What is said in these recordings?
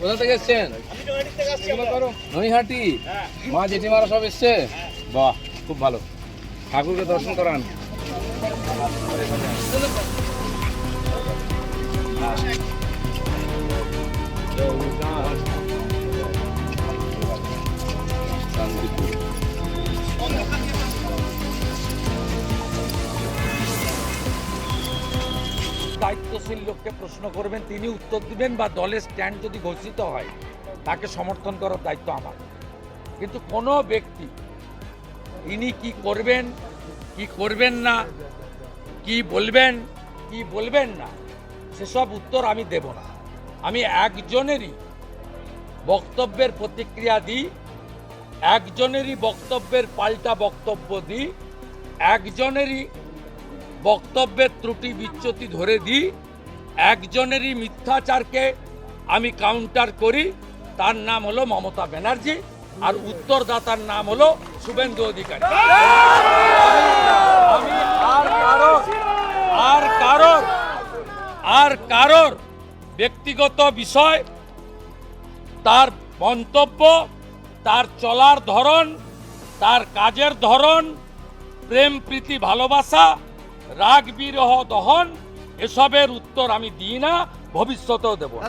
কোথা থেকে এসছেন? নৈহাটি। মা জেঠিমারা সব এসছে? বাহ, খুব ভালো। ঠাকুরকে দর্শন করান। দায়িত্বশীল লোককে প্রশ্ন করবেন, তিনি উত্তর দিবেন, বা দলের স্ট্যান্ড যদি ঘোষিত হয় তাকে সমর্থন করার দায়িত্ব আমার। কিন্তু কোনো ব্যক্তি ইনি কি করবেন, কি করবেন না, কি বলবেন না, সেসব উত্তর আমি দেব না। আমি একজনেরই বক্তব্যের প্রতিক্রিয়া দিই, একজনেরই বক্তব্যের পাল্টা বক্তব্য দিই, একজনেরই বক্তব্যের ত্রুটি বিচ্যুতি ধরে দিই, একজনেরই মিথ্যাচারকে আমি কাউন্টার করি। তার নাম হলো মমতা ব্যানার্জি, আর উত্তরদাতার নাম হলো শুভেন্দু অধিকারী। আমি আর কারোর ব্যক্তিগত বিষয়, তার মন্তব্য, তার চলার ধরন, তার কাজের ধরন, প্রেম প্রীতি ভালোবাসা, রাগ বিরহ দহন, এসবের উত্তর আমি দিই না, ভবিষ্যতেও দেব না।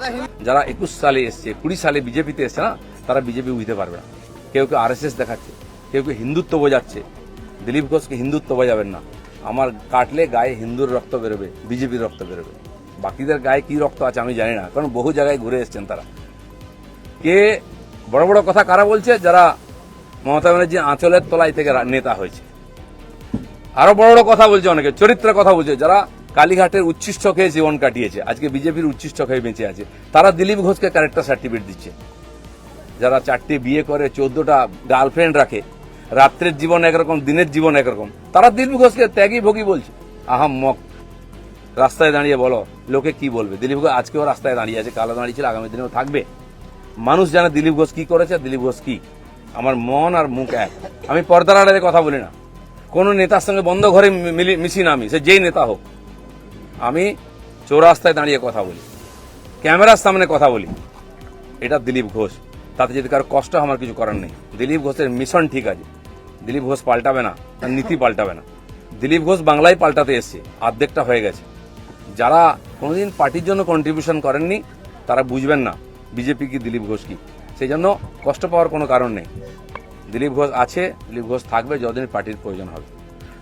যারা 21 সালে এসছে, 20 সালে বিজেপিতে এসছে না, তারা বিজেপি বুঝতে পারবে না। কেউ কেউ RSS দেখাচ্ছে, কেউ কেউ হিন্দুত্ব বোঝাচ্ছে। দিলীপ ঘোষকে হিন্দুত্ব বোঝাবেন না। আমার কাটলে গায়ে হিন্দুর রক্ত বেরোবে, বিজেপির রক্ত বেরোবে। বাকিদের গায়ে কি রক্ত আছে আমি জানি না, কারণ বহু জায়গায় ঘুরে এসছেন তারা। কে বড় বড় কথা কারা বলছে? যারা মমতা ব্যানার্জির আঁচলের তলায় থেকে নেতা হয়েছে। আরো বড় বড় কথা বলছে, অনেকে চরিত্রের কথা বলছে। যারা কালীঘাটের উচ্ছিষ্ট খেয়ে জীবন কাটিয়েছে, আজকে বিজেপির উচ্ছিষ্ট খেয়ে বেঁচে আছে, তারা দিলীপ ঘোষকে ক্যারেক্টার সার্টিফিকেট দিচ্ছে। যারা 4টে বিয়ে করে, 14টা গার্লফ্রেন্ড রাখে, রাত্রের জীবন একরকম, দিনের জীবন একরকম, তারা দিলীপ ঘোষকে ত্যাগী ভোগী বলছে। আহাম্মক। রাস্তায় দাঁড়িয়ে বলো, লোকে কি বলবে? দিলীপ ঘোষ আজকেও রাস্তায় দাঁড়িয়ে আছে, কালো দাঁড়িয়েছিল, আগামী দিনেও থাকবে। মানুষ জানে দিলীপ ঘোষ কি করেছে, দিলীপ ঘোষ কি। আমার মন আর মুখ এক। আমি পর্দার আড়ালে কথা বলি না, কোনো নেতার সঙ্গে বন্ধ ঘরে মিশি না, আমি সে যেই নেতা হোক। আমি চৌরাস্তায় দাঁড়িয়ে কথা বলি, ক্যামেরার সামনে কথা বলি। এটা দিলীপ ঘোষ। তাতে যদি কারো কষ্ট আমার কিছু করার নেই। দিলীপ ঘোষের মিশন ঠিক আছে, দিলীপ ঘোষ পাল্টাবে না, তার নীতি পাল্টাবে না। দিলীপ ঘোষ বাংলায় পাল্টাতে এসছে, অর্ধেকটা হয়ে গেছে। যারা কোনোদিন পার্টির জন্য কন্ট্রিবিউশন করেননি তারা বুঝবেন না বিজেপি কি, দিলীপ ঘোষ কি। সেই জন্য কষ্ট পাওয়ার কোনো কারণ নেই। দিলীপ ঘোষ আছে, দিলীপ ঘোষ থাকবে যতদিন পার্টির প্রয়োজন হবে।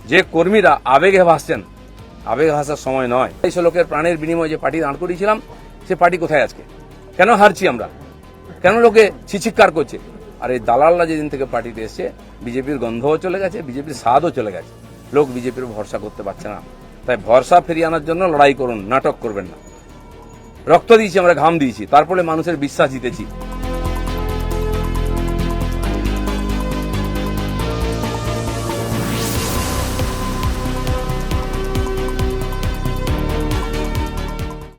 যে কর্মীরা আবেগে ভাসছেন, আবেগে ভাসার সময় নয়। 200 লোকের প্রাণের বিনিময়ে যে পার্টি দাঁড় করিয়েছিলাম, সে পার্টি কোথায় আজকে? কেন হারছি আমরা? কেন লোকে ছিচিৎকার করছে? আর এই দালালরা যেদিন থেকে পার্টিতে এসছে, বিজেপির গন্ধও চলে গেছে, বিজেপির স্বাদও চলে গেছে। লোক বিজেপির ভরসা করতে পারছে না। তাই ভরসা ফিরিয়ে আনার জন্য লড়াই করুন, নাটক করবেন না। রক্ত দিয়েছি আমরা, ঘাম দিয়েছি, তারপরে মানুষের বিশ্বাস জিতেছি।